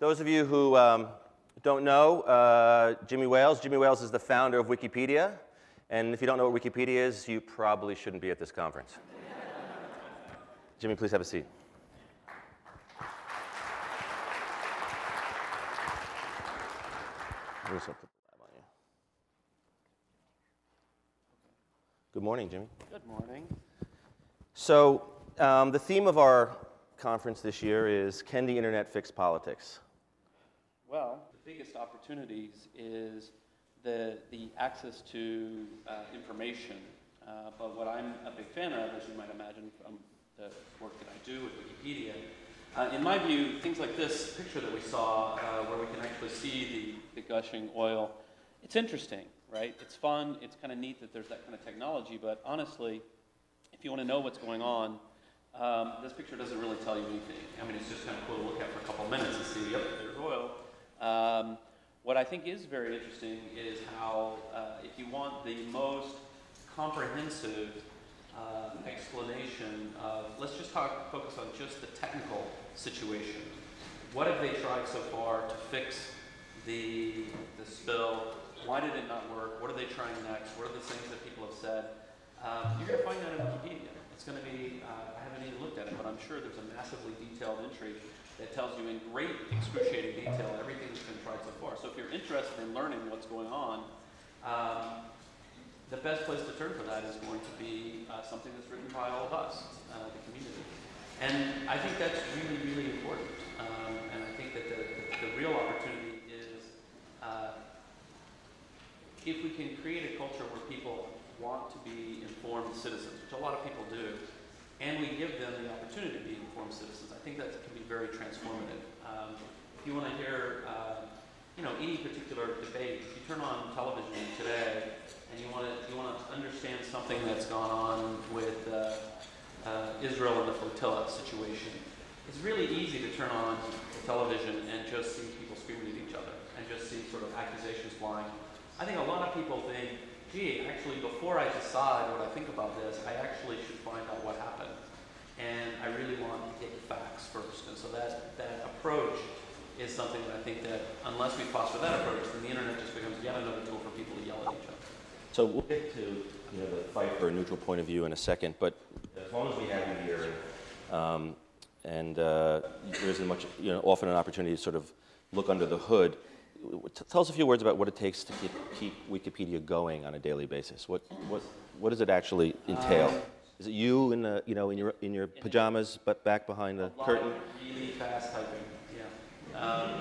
Those of you who don't know, Jimmy Wales is the founder of Wikipedia. And if you don't know what Wikipedia is, you probably shouldn't be at this conference. Jimmy, please have a seat. Good morning, Jimmy. Good morning. So the theme of our conference this year is, can the internet fix politics? Well, the biggest opportunities is the access to information. But what I'm a big fan of, as you might imagine from the work that I do at Wikipedia, in my view, things like this picture that we saw, where we can actually see the gushing oil, it's interesting, right? It's fun, it's kind of neat that there's that kind of technology, but honestly, if you want to know what's going on, this picture doesn't really tell you anything. I mean, it's just kind of cool to look at for a couple of minutes and see, yep, there's oil. What I think is very interesting is how, if you want the most comprehensive explanation of, let's just focus on just the technical situation. What have they tried so far to fix the spill? Why did it not work? What are they trying next? What are the things that people have said? You're going to find that in Wikipedia. It's going to be, I haven't even looked at it, but I'm sure there's a massively detailed entry that tells you in great excruciating detail everything that's been tried so far. So if you're interested in learning what's going on, the best place to turn for that is going to be something that's written by all of us, the community. And I think that's really, really important. And I think that the real opportunity is if we can create a culture where people want to be informed citizens, which a lot of people do, and we give them the opportunity to be informed citizens, I think that can be very transformative. If you want to hear, any particular debate, if you turn on television today and you want to understand something that's gone on with Israel and the flotilla situation, it's really easy to turn on the television and just see people screaming at each other and just see sort of accusations flying. I think a lot of people think, gee, actually, before I decide what I think about this, I actually should find out what happened. And I really want to get facts first. And so that approach is something that I think that unless we foster that approach, then the internet just becomes yet another tool for people to yell at each other. So we'll get to the fight for a neutral point of view in a second, but as long as we have you here, and there isn't much, often an opportunity to sort of look under the hood, tell us a few words about what it takes to keep Wikipedia going on a daily basis. What does it actually entail? Is it you in the, in your pajamas, but back behind the curtain? A lot of really fast typing. Yeah.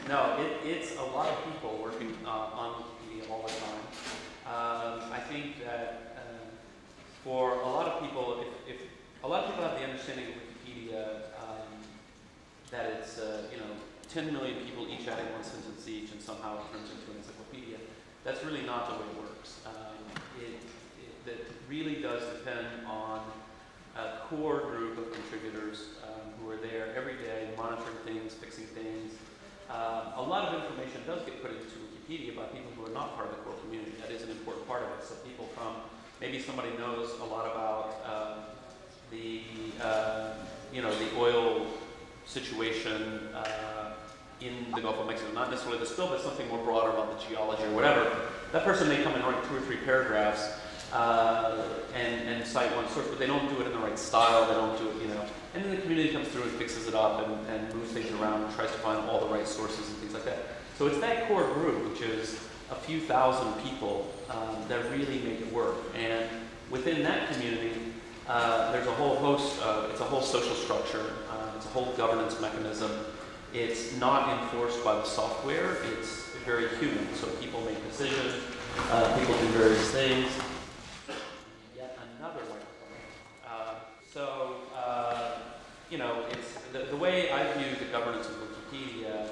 No, it's a lot of people working on Wikipedia all the time. I think that for a lot of people, if a lot of people have the understanding of Wikipedia that it's 10 million people each adding one sentence each, and somehow it turns into an encyclopedia. That's really not the way it works. It really does depend on a core group of contributors who are there every day, monitoring things, fixing things. A lot of information does get put into Wikipedia by people who are not part of the core community. That is an important part of it. So people from, maybe somebody knows a lot about the oil situation in the Gulf of Mexico, not necessarily the spill, but something more broader about the geology or whatever. That person may come and write 2 or 3 paragraphs and cite one source, but they don't do it in the right style, they don't do it, and then the community comes through and fixes it up and moves things around and tries to find all the right sources and things like that. So it's that core group, which is a few thousand people, that really make it work. And within that community, there's a whole host of, it's a whole social structure, it's a whole governance mechanism. It's not enforced by the software, it's very human. So people make decisions, people do various things. Yet another microphone. It's the way I view the governance of Wikipedia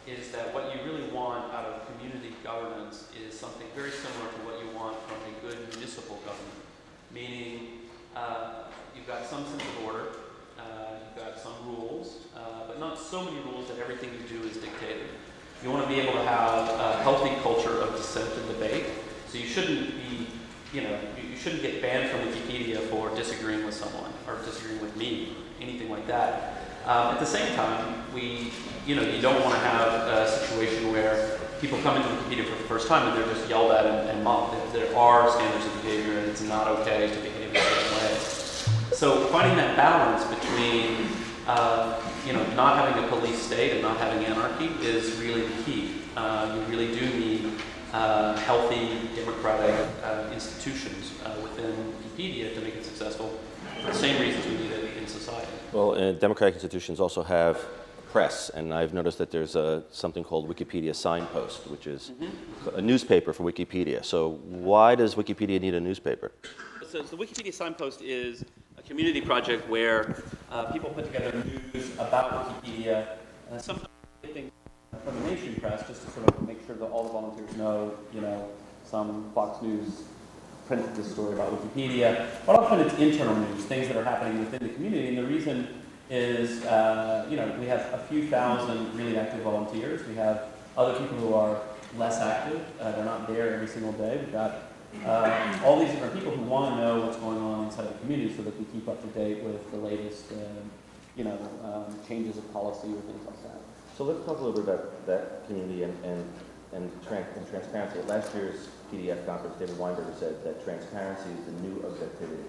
is that what you really want out of community governance is something very similar to what you want from a good municipal government. Meaning, you've got some sense of order, you've got some rules, but not so many rules that everything you do is dictated. You want to be able to have a healthy culture of dissent and debate. So you shouldn't be, you shouldn't get banned from Wikipedia for disagreeing with someone or disagreeing with me, anything like that. At the same time, you don't want to have a situation where people come into Wikipedia for the first time and they're just yelled at and mocked. There are standards of behavior, and it's not okay to behave in a certain way. So finding that balance between not having a police state and not having anarchy is really the key. You really do need healthy democratic institutions within Wikipedia to make it successful for the same reasons we need it in society. Well, democratic institutions also have press, and I've noticed that there's something called Wikipedia Signpost, which is a newspaper for Wikipedia. So why does Wikipedia need a newspaper? So the Wikipedia Signpost is a community project where people put together news about Wikipedia, sometimes things from the mainstream press, just to sort of make sure that all the volunteers know, some Fox News printed this story about Wikipedia, but often it's internal news, things that are happening within the community, and the reason is, we have a few thousand really active volunteers. We have other people who are less active. They're not there every single day. We've got all these different people who want to know what's going on inside the community so that we keep up to date with the latest, changes of policy or things like that. So let's talk a little bit about that community and transparency. At last year's PdF conference, David Weinberger said that transparency is the new objectivity.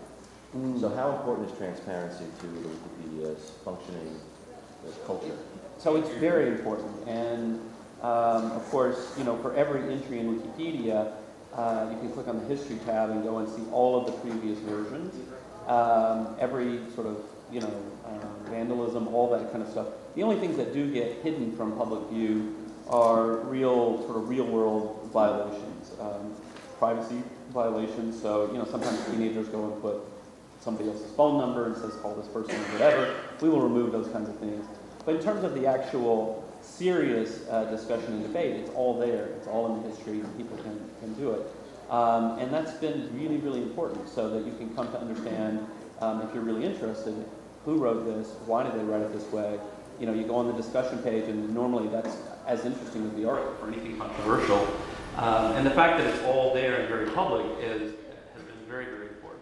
So how important is transparency to the Wikipedia's functioning culture? So it's very important, and of course, for every entry in Wikipedia, you can click on the History tab and go and see all of the previous versions. Every sort of, vandalism, all that kind of stuff. The only things that do get hidden from public view are real-world violations, privacy violations. So, sometimes teenagers go and put somebody else's phone number and says, call this person or whatever. We will remove those kinds of things. But in terms of the actual serious discussion and debate, it's all there. It's all in the history, and people can do it. And that's been really, really important so that you can come to understand, if you're really interested, who wrote this, why did they write it this way. You go on the discussion page, and normally that's as interesting as the article or anything controversial. And the fact that it's all there and very public has been very, very important.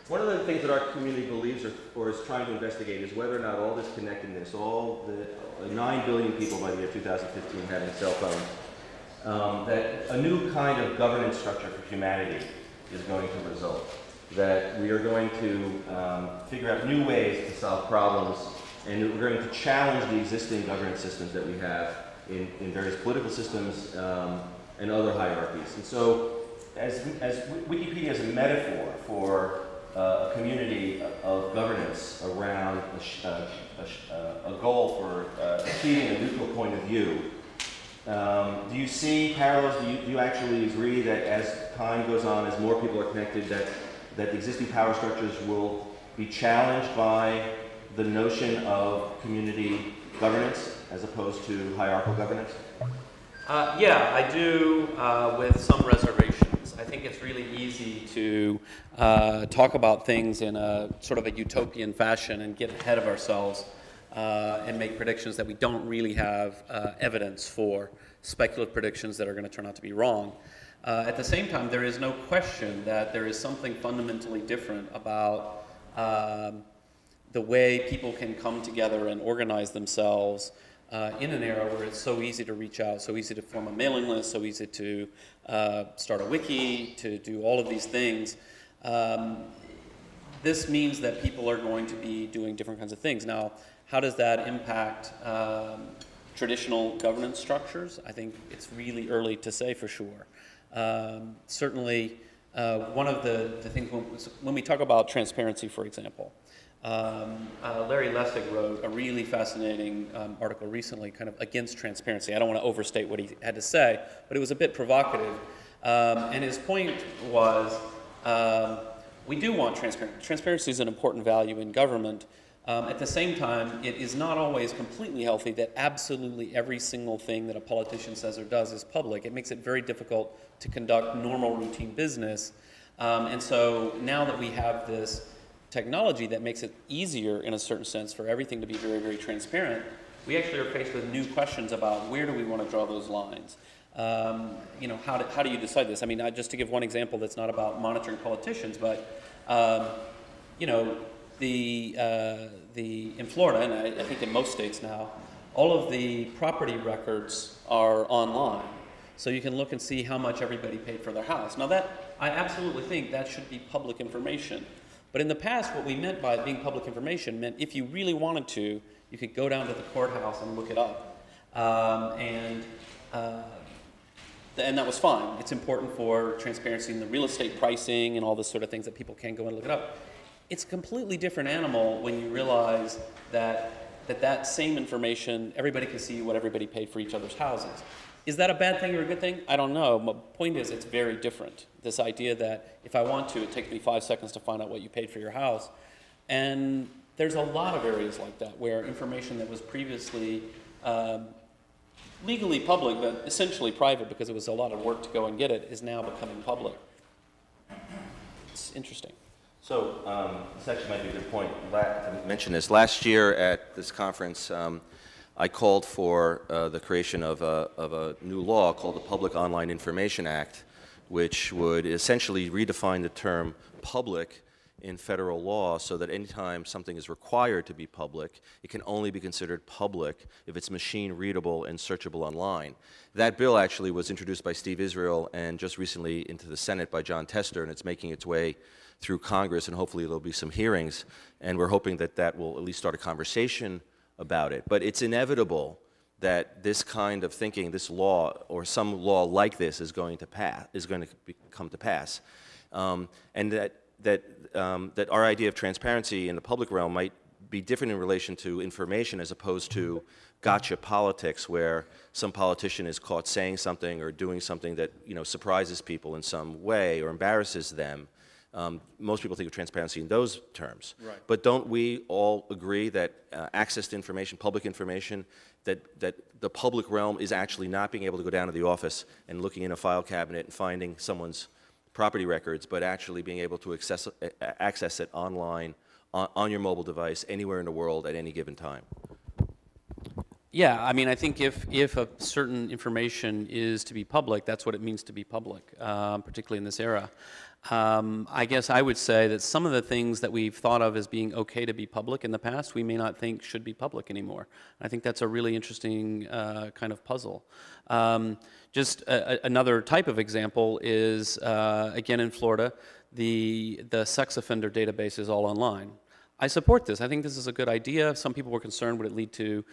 One of the things that our community believes or is trying to investigate is whether or not all this connectedness, all the 9 billion people by the year 2015 having cell phones, that a new kind of governance structure for humanity is going to result. That we are going to figure out new ways to solve problems, and we're going to challenge the existing governance systems that we have in various political systems and other hierarchies. And so as Wikipedia is a metaphor for a community of governance around a goal for achieving a neutral point of view, do you see parallels? Do you actually agree that as time goes on, as more people are connected, that the existing power structures will be challenged by the notion of community governance as opposed to hierarchical governance? Yeah, I do, with some reservations. I think it's really easy to talk about things in a sort of a utopian fashion and get ahead of ourselves and make predictions that we don't really have evidence for, speculative predictions that are going to turn out to be wrong. At the same time, there is no question that there is something fundamentally different about the way people can come together and organize themselves in an era where it's so easy to reach out, so easy to form a mailing list, so easy to start a wiki, to do all of these things. This means that people are going to be doing different kinds of things. Now, how does that impact traditional governance structures? I think it's really early to say for sure. Certainly, one of the things when we talk about transparency, for example, Larry Lessig wrote a really fascinating article recently kind of against transparency. I don't want to overstate what he had to say, but it was a bit provocative. And his point was, we do want transparency. Transparency is an important value in government. At the same time, it is not always completely healthy that absolutely every single thing that a politician says or does is public. It makes it very difficult to conduct normal routine business. And so now that we have this technology that makes it easier in a certain sense for everything to be very, very transparent, we actually are faced with new questions about where do we want to draw those lines. How do you decide this? I mean, just to give one example that's not about monitoring politicians, but in Florida, and I think in most states now, all of the property records are online. So you can look and see how much everybody paid for their house. Now that, I absolutely think that should be public information. But in the past, what we meant by it being public information meant if you really wanted to, you could go down to the courthouse and look it up. And that was fine. It's important for transparency in the real estate pricing and all this sort of things that people can go and look it up. It's a completely different animal when you realize that same information, everybody can see what everybody paid for each other's houses. Is that a bad thing or a good thing? I don't know. My point is it's very different. This idea that if I want to, it takes me 5 seconds to find out what you paid for your house. And there's a lot of areas like that where information that was previously legally public, but essentially private because it was a lot of work to go and get it, is now becoming public. It's interesting. So this actually might be a good point to mention this. Last year at this conference, I called for the creation of a new law called the Public Online Information Act, which would essentially redefine the term public in federal law so that anytime something is required to be public, it can only be considered public if it's machine readable and searchable online. That bill actually was introduced by Steve Israel and just recently into the Senate by John Tester, and it's making its way through Congress, and hopefully there'll be some hearings, and we're hoping that that will at least start a conversation about it. But it's inevitable that this kind of thinking, this law, or some law like this is going to come to pass, and that our idea of transparency in the public realm might be different in relation to information as opposed to gotcha politics, where some politician is caught saying something or doing something that surprises people in some way or embarrasses them. Most people think of transparency in those terms. Right. But don't we all agree that access to information, public information, that the public realm is actually not being able to go down to the office and looking in a file cabinet and finding someone's property records, but actually being able to access it online, on your mobile device, anywhere in the world at any given time? Yeah, I mean, I think if a certain information is to be public, that's what it means to be public, particularly in this era. I guess I would say that some of the things that we've thought of as being okay to be public in the past, we may not think should be public anymore. I think that's a really interesting kind of puzzle. Just another type of example is, again in Florida, the sex offender database is all online. I support this. I think this is a good idea. Some people were concerned, would it lead to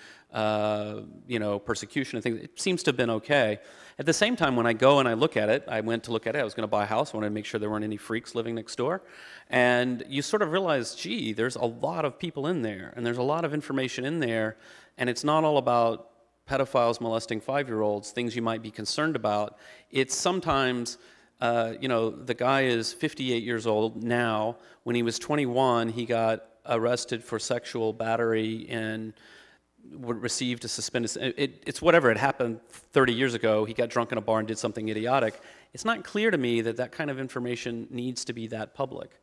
persecution and things. It seems to have been okay. At the same time, when I go and I look at it, I went to look at it, I was going to buy a house, I wanted to make sure there weren't any freaks living next door. And you sort of realize, gee, there's a lot of people in there, and there's a lot of information in there, and it's not all about pedophiles molesting 5-year-olds, things you might be concerned about. It's sometimes, the guy is 58 years old now. When he was 21, he got arrested for sexual battery and received a suspended, it's whatever, it happened 30 years ago, he got drunk in a bar and did something idiotic. It's not clear to me that that kind of information needs to be that public.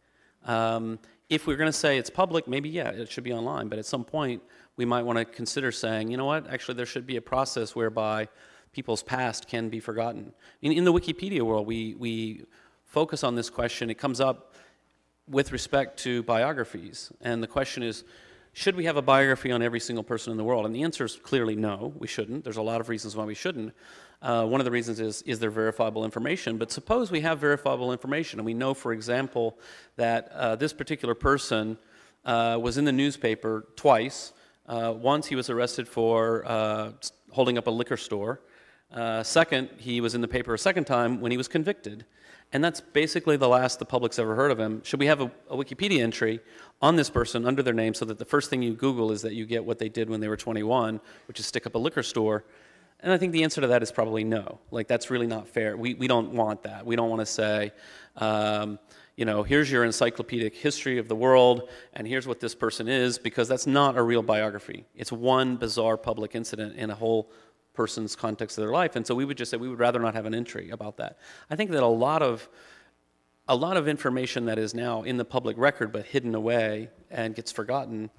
If we're going to say it's public, maybe, yeah, it should be online, but at some point we might want to consider saying, you know what, actually there should be a process whereby people's past can be forgotten. In the Wikipedia world, we focus on this question. It comes up with respect to biographies, and the question is, should we have a biography on every single person in the world? And the answer is clearly no, we shouldn't. There's a lot of reasons why we shouldn't. One of the reasons is there verifiable information? But suppose we have verifiable information, and we know, for example, that this particular person was in the newspaper twice. Once he was arrested for holding up a liquor store. Second, he was in the paper a second time when he was convicted. And that's basically the last the public's ever heard of him. Should we have a Wikipedia entry on this person under their name so that the first thing you Google is that you get what they did when they were 21, which is stick up a liquor store? And I think the answer to that is probably no. Like, that's really not fair. We don't want that. We don't want to say, here's your encyclopedic history of the world, and here's what this person is, because that's not a real biography. It's one bizarre public incident in a whole person's context of their life, and so we would just say we would rather not have an entry about that. I think that a lot of information that is now in the public record but hidden away and gets forgotten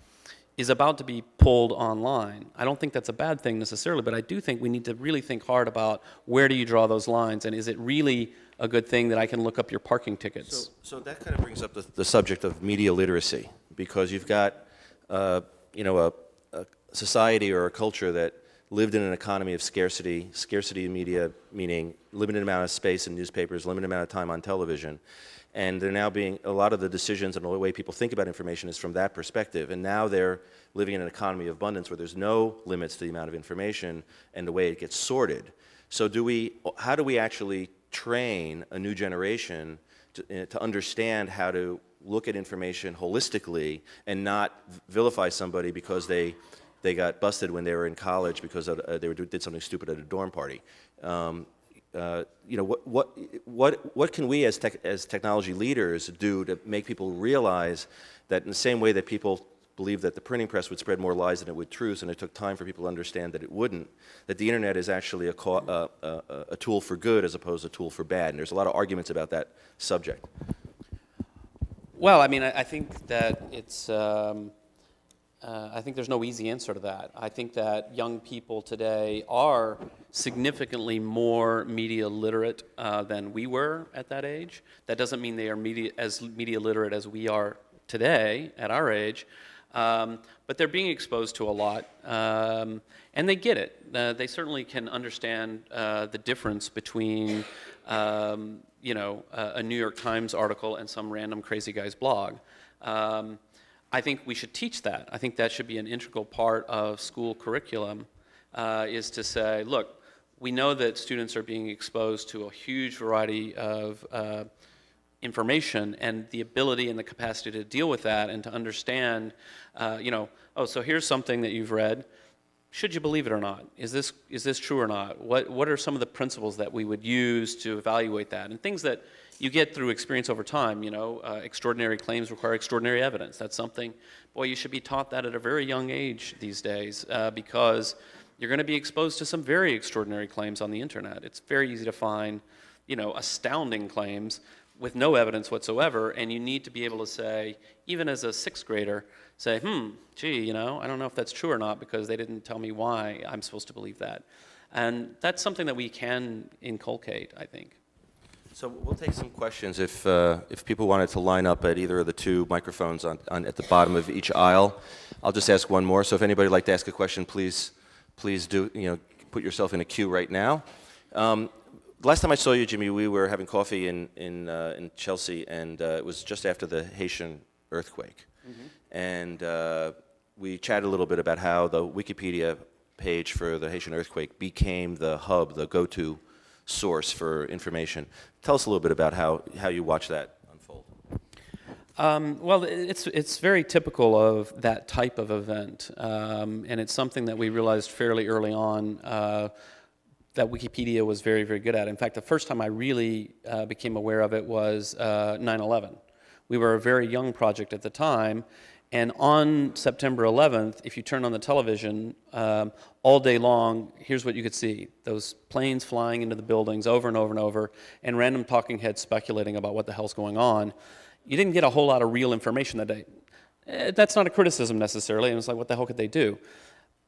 is about to be pulled online. I don't think that's a bad thing necessarily, but I do think we need to really think hard about where do you draw those lines, and is it really a good thing that I can look up your parking tickets? So that kind of brings up the subject of media literacy, because you've got, you know, a society or a culture that lived in an economy of scarcity, scarcity of media, meaning limited amount of space in newspapers, limited amount of time on television. And they're now being, a lot of the decisions and the way people think about information is from that perspective. And now they're living in an economy of abundance where there's no limits to the amount of information and the way it gets sorted. So how do we actually train a new generation to understand how to look at information holistically and not vilify somebody because they got busted when they were in college because they did something stupid at a dorm party? You know, what can we as technology leaders do to make people realize that in the same way that people believe that the printing press would spread more lies than it would truths, and it took time for people to understand that it wouldn't, that the internet is actually a tool for good as opposed to a tool for bad? And there's a lot of arguments about that subject. Well, I mean, I think that it's, I think there's no easy answer to that. I think that young people today are significantly more media literate than we were at that age. That doesn't mean they are as media literate as we are today at our age, but they're being exposed to a lot, and they get it. They certainly can understand the difference between you know, a New York Times article and some random crazy guy's blog. I think we should teach that. I think that should be an integral part of school curriculum, is to say, look, we know that students are being exposed to a huge variety of information, and the ability and the capacity to deal with that and to understand, you know, oh, so here's something that you've read. Should you believe it or not? Is this true or not? What are some of the principles that we would use to evaluate that? And things that you get through experience over time, you know, extraordinary claims require extraordinary evidence. That's something, boy, you should be taught that at a very young age these days, because you're going to be exposed to some very extraordinary claims on the internet. It's very easy to find, you know, astounding claims with no evidence whatsoever, and you need to be able to say, even as a sixth grader, say, gee, you know, I don't know if that's true or not because they didn't tell me why I'm supposed to believe that. And that's something that we can inculcate, I think. So we'll take some questions if people wanted to line up at either of the two microphones at the bottom of each aisle. I'll just ask one more. So if anybody would like to ask a question, please do, you know, put yourself in a queue right now. Last time I saw you, Jimmy, we were having coffee in Chelsea, and it was just after the Haitian earthquake. Mm-hmm. And we chatted a little bit about how the Wikipedia page for the Haitian earthquake became the hub, the go-to source for information. Tell us a little bit about how you watch that unfold. Well, it's very typical of that type of event, and it's something that we realized fairly early on that Wikipedia was very, very good at. In fact, the first time I really became aware of it was 9/11. We were a very young project at the time, and on September 11th, if you turn on the television all day long, here's what you could see. Those planes flying into the buildings over and over and over, and random talking heads speculating about what the hell's going on. You didn't get a whole lot of real information that day. That's not a criticism necessarily, and it's like, what the hell could they do?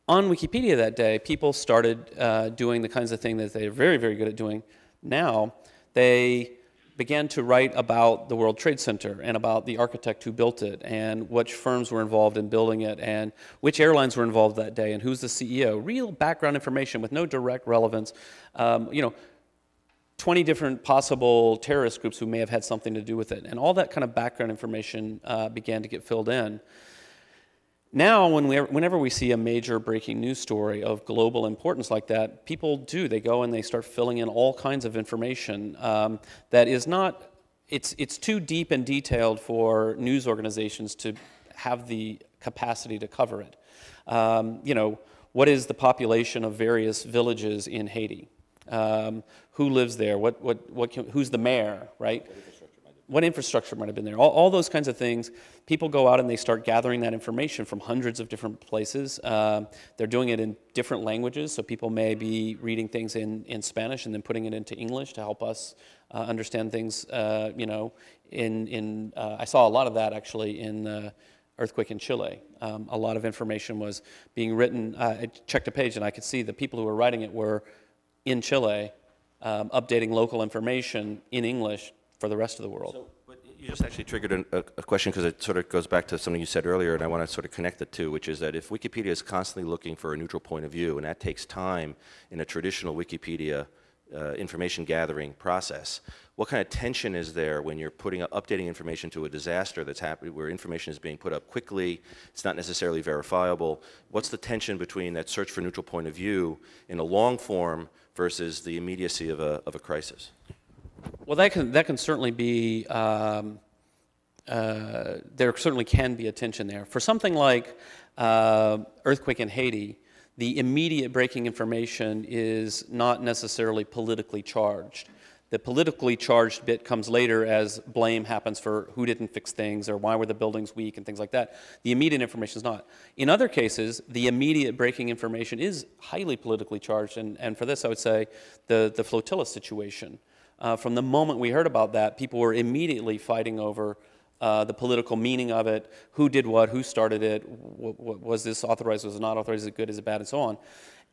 On Wikipedia that day, people started doing the kinds of things that they're very, very good at doing now. They began to write about the World Trade Center and about the architect who built it and which firms were involved in building it and which airlines were involved that day and who's the CEO. Real background information with no direct relevance. You know, 20 different possible terrorist groups who may have had something to do with it. And all that kind of background information began to get filled in. Now, whenever we see a major breaking news story of global importance like that, they go and they start filling in all kinds of information that is not, it's too deep and detailed for news organizations to have the capacity to cover it. You know, what is the population of various villages in Haiti? Who lives there? Who's the mayor, right? What infrastructure might have been there? All those kinds of things. People go out and they start gathering that information from hundreds of different places. They're doing it in different languages, so people may be reading things in Spanish and then putting it into English to help us understand things. You know, I saw a lot of that actually in the earthquake in Chile. A lot of information was being written. I checked a page and I could see the people who were writing it were in Chile, updating local information in English for the rest of the world. So, but You just actually triggered a question because it sort of goes back to something you said earlier, and I want to sort of connect the two, which is that if Wikipedia is constantly looking for a neutral point of view, and that takes time in a traditional Wikipedia information gathering process, what kind of tension is there when you're updating information to a disaster that's happening, where information is being put up quickly, it's not necessarily verifiable? What's the tension between that search for neutral point of view in a long form versus the immediacy of a crisis? Well, that can certainly be, there certainly can be a tension there. For something like earthquake in Haiti, the immediate breaking information is not necessarily politically charged. The politically charged bit comes later as blame happens for who didn't fix things or why were the buildings weak and things like that. The immediate information is not. In other cases, the immediate breaking information is highly politically charged, and for this I would say the flotilla situation. From the moment we heard about that, people were immediately fighting over the political meaning of it, who did what, who started it, was this authorized, was it not authorized, is it good, is it bad, and so on.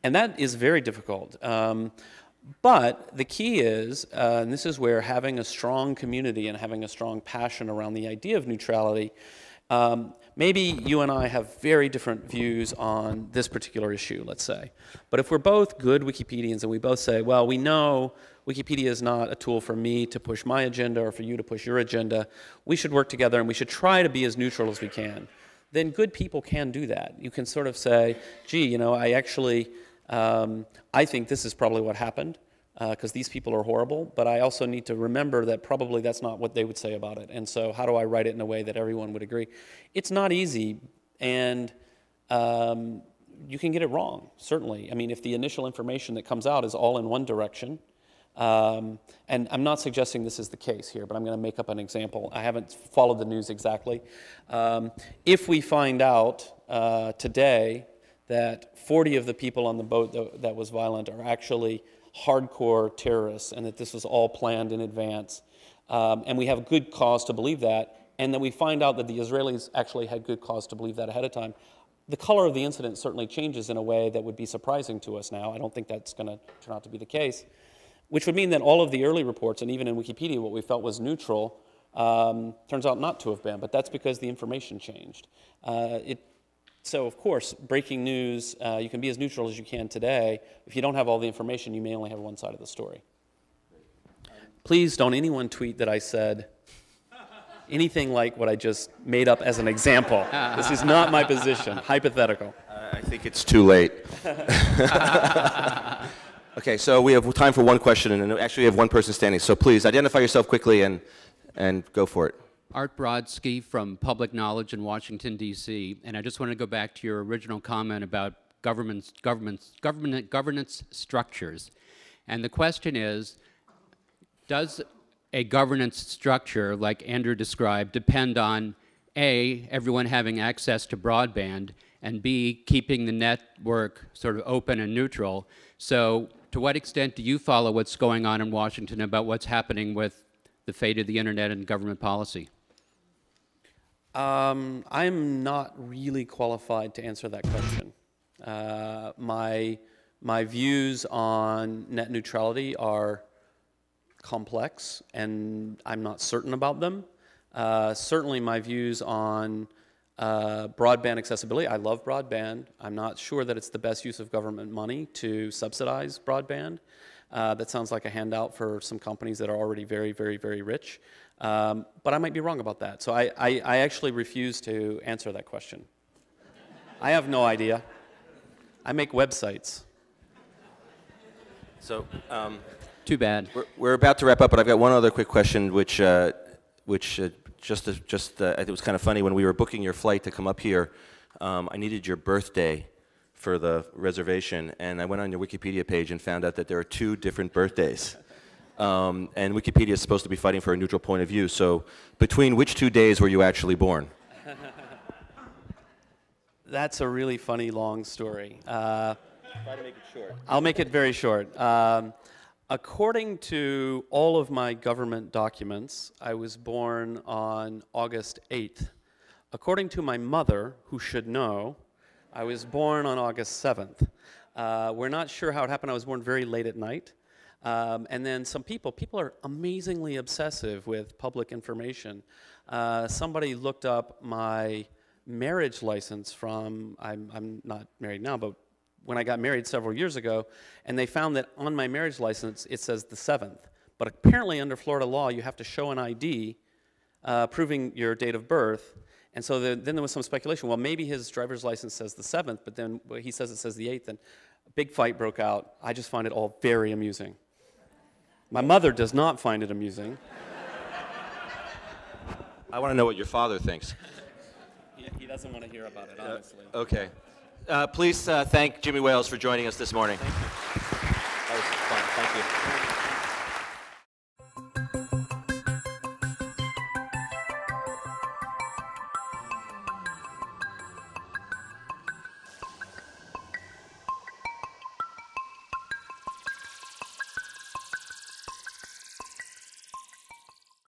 And that is very difficult. But the key is, and this is where having a strong community and having a strong passion around the idea of neutrality, maybe you and I have very different views on this particular issue, let's say. But if we're both good Wikipedians and we both say, well, we know Wikipedia is not a tool for me to push my agenda or for you to push your agenda, we should work together and we should try to be as neutral as we can, then good people can do that. You can sort of say, gee, you know, I actually, I think this is probably what happened, because these people are horrible, but I also need to remember that probably that's not what they would say about it. And so how do I write it in a way that everyone would agree? It's not easy, and you can get it wrong, certainly. I mean, if the initial information that comes out is all in one direction, and I'm not suggesting this is the case here, but I'm going to make up an example. I haven't followed the news exactly. If we find out today that 40 of the people on the boat that was violent are actually hardcore terrorists and that this was all planned in advance, and we have good cause to believe that, and then we find out that the Israelis actually had good cause to believe that ahead of time, the color of the incident certainly changes in a way that would be surprising to us now. I don't think that's going to turn out to be the case, which would mean that all of the early reports, and even in Wikipedia, what we felt was neutral, turns out not to have been, but that's because the information changed. So, of course, breaking news, you can be as neutral as you can today. If you don't have all the information, you may only have one side of the story. Please don't anyone tweet that I said anything like what I just made up as an example. This is not my position, hypothetical. I think it's too late. Okay, so we have time for one question, and actually we have one person standing. So please, identify yourself quickly and go for it. Art Brodsky from Public Knowledge in Washington, D.C., and I just want to go back to your original comment about governance structures. And the question is, does a governance structure, like Andrew described, depend on A, everyone having access to broadband, and B, keeping the network sort of open and neutral? So to what extent do you follow what's going on in Washington about what's happening with the fate of the internet and government policy? I'm not really qualified to answer that question. My views on net neutrality are complex, and I'm not certain about them. Certainly my views on broadband accessibility, I love broadband. I'm not sure that it's the best use of government money to subsidize broadband. That sounds like a handout for some companies that are already very, very, very rich. But I might be wrong about that. So I actually refuse to answer that question. I have no idea. I make websites. So, too bad. We're about to wrap up, but I've got one other quick question, which just I think it was kind of funny when we were booking your flight to come up here. I needed your birthday for the reservation, and I went on your Wikipedia page and found out that there are 2 different birthdays. And Wikipedia is supposed to be fighting for a neutral point of view. So between which 2 days were you actually born? That's a really funny, long story. Try to make it short. I'll make it very short. According to all of my government documents, I was born on August 8th. According to my mother, who should know, I was born on August 7th. We're not sure how it happened. I was born very late at night. And then some people are amazingly obsessive with public information. Somebody looked up my marriage license from, I'm not married now, but when I got married several years ago, and they found that on my marriage license it says the 7th. But apparently under Florida law you have to show an ID proving your date of birth. And so then there was some speculation, well, maybe his driver's license says the 7th, but then he says it says the 8th, and a big fight broke out. I just find it all very amusing. My mother does not find it amusing. I want to know what your father thinks. He doesn't want to hear about it, honestly. Okay. Please thank Jimmy Wales for joining us this morning. Thank you. That was fun. Thank you.